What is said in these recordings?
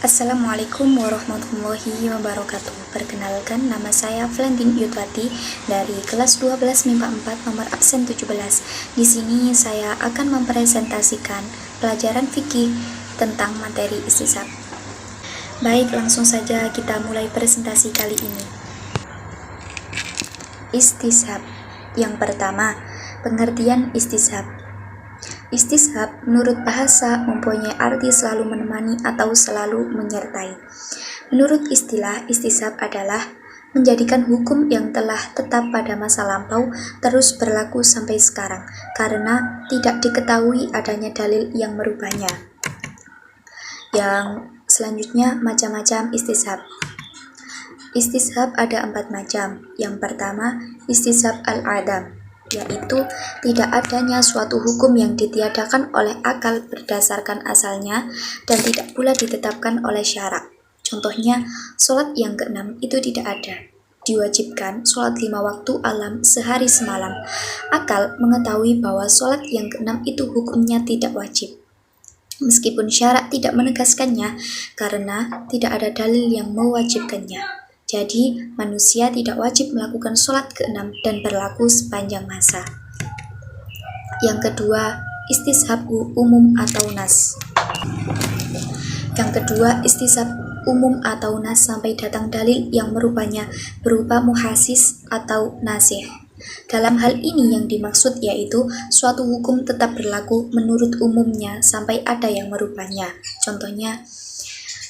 Assalamualaikum warahmatullahi wabarakatuh. Perkenalkan, nama saya Valentin Yutwati dari kelas 12 MIPA 4 nomor absen 17. Di sini saya akan mempresentasikan pelajaran fikih tentang materi istisab. Baik, langsung saja kita mulai presentasi kali ini. Istisab. Yang pertama, pengertian istisab. Istisab menurut bahasa mempunyai arti selalu menemani atau selalu menyertai. Menurut istilah, istisab adalah menjadikan hukum yang telah tetap pada masa lampau terus berlaku sampai sekarang karena tidak diketahui adanya dalil yang merubahnya. Yang selanjutnya, macam-macam istisab. Istisab ada 4 macam. Yang pertama, istisab al-adam, yaitu tidak adanya suatu hukum yang ditiadakan oleh akal berdasarkan asalnya dan tidak pula ditetapkan oleh syarak. Contohnya, sholat yang ke-6 itu tidak ada. Diwajibkan sholat 5 waktu alam sehari semalam. Akal mengetahui bahwa sholat yang ke-6 itu hukumnya tidak wajib, meskipun syarak tidak menegaskannya karena tidak ada dalil yang mewajibkannya. Jadi, manusia tidak wajib melakukan sholat ke-6 dan berlaku sepanjang masa. Yang kedua, istisab umum atau nas. Sampai datang dalil yang merubahnya berupa muhasis atau nasih. Dalam hal ini yang dimaksud yaitu suatu hukum tetap berlaku menurut umumnya sampai ada yang merubahnya. Contohnya,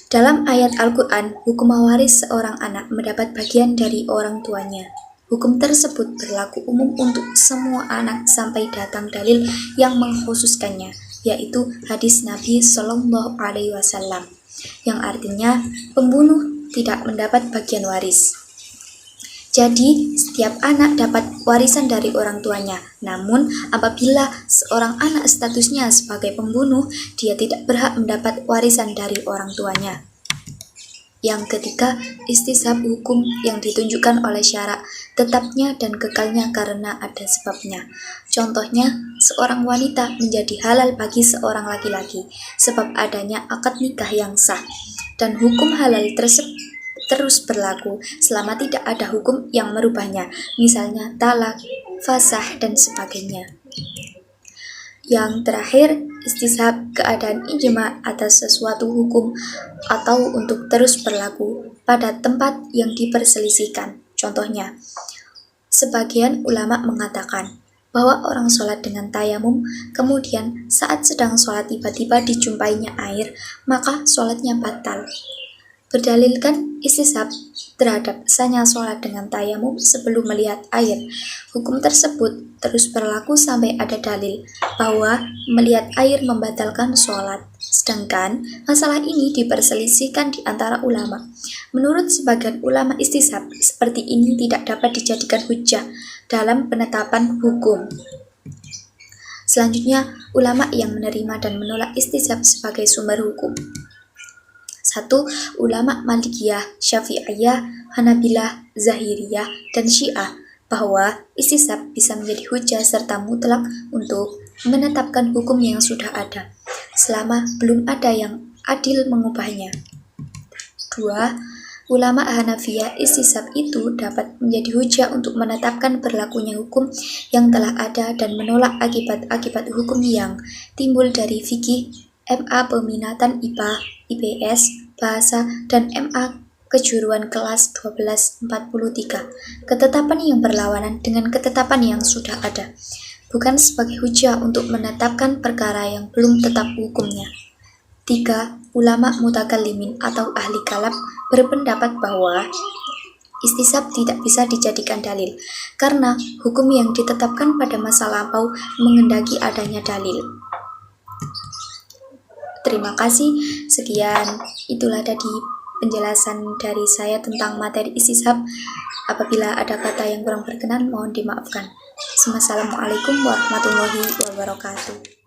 dalam ayat Al-Quran, hukum mewaris seorang anak mendapat bagian dari orang tuanya. Hukum tersebut berlaku umum untuk semua anak sampai datang dalil yang mengkhususkannya, yaitu hadis Nabi Shallallahu Alaihi Wasallam, yang artinya pembunuh tidak mendapat bagian waris. Jadi, setiap anak dapat warisan dari orang tuanya. Namun, apabila seorang anak statusnya sebagai pembunuh, dia tidak berhak mendapat warisan dari orang tuanya. Yang ketiga, istisab hukum yang ditunjukkan oleh syarak, tetapnya dan kekalnya karena ada sebabnya. Contohnya, seorang wanita menjadi halal bagi seorang laki-laki sebab adanya akad nikah yang sah, dan hukum halal tersebut terus berlaku selama tidak ada hukum yang merubahnya, misalnya talak, fasah, dan sebagainya. Yang terakhir, istisab keadaan ijma atas sesuatu hukum atau untuk terus berlaku pada tempat yang diperselisihkan. Contohnya, sebagian ulama mengatakan bahwa orang sholat dengan tayamum, kemudian saat sedang sholat tiba-tiba dijumpainya air, maka sholatnya batal. Berdalilkan istisab terhadap sahnya sholat dengan tayamum sebelum melihat air. Hukum tersebut terus berlaku sampai ada dalil bahwa melihat air membatalkan sholat. Sedangkan masalah ini diperselisihkan di antara ulama. Menurut sebagian ulama, istisab seperti ini tidak dapat dijadikan hujjah dalam penetapan hukum. Selanjutnya, ulama yang menerima dan menolak istisab sebagai sumber hukum. 1. Ulama Malikiyah, Syafi'iyah, Hanabilah, Zahiriyah, dan Syiah bahwa istisab bisa menjadi hujjah serta mutlak untuk menetapkan hukum yang sudah ada selama belum ada yang adil mengubahnya. 2. Ulama Hanafiyah, istisab itu dapat menjadi hujjah untuk menetapkan berlakunya hukum yang telah ada dan menolak akibat-akibat hukum yang timbul dari fikih, MA peminatan IPA, IPS, bahasa, dan MA kejuruan kelas 1243. Ketetapan yang berlawanan dengan ketetapan yang sudah ada, bukan sebagai hujjah untuk menetapkan perkara yang belum tetap hukumnya. 3. Ulama mutakallimin atau ahli kalam berpendapat bahwa istisab tidak bisa dijadikan dalil karena hukum yang ditetapkan pada masa lampau mengendaki adanya dalil. Terima kasih. Sekian, itulah tadi penjelasan dari saya tentang materi istisab. Apabila ada kata yang kurang berkenan, mohon dimaafkan. Wassalamualaikum warahmatullahi wabarakatuh.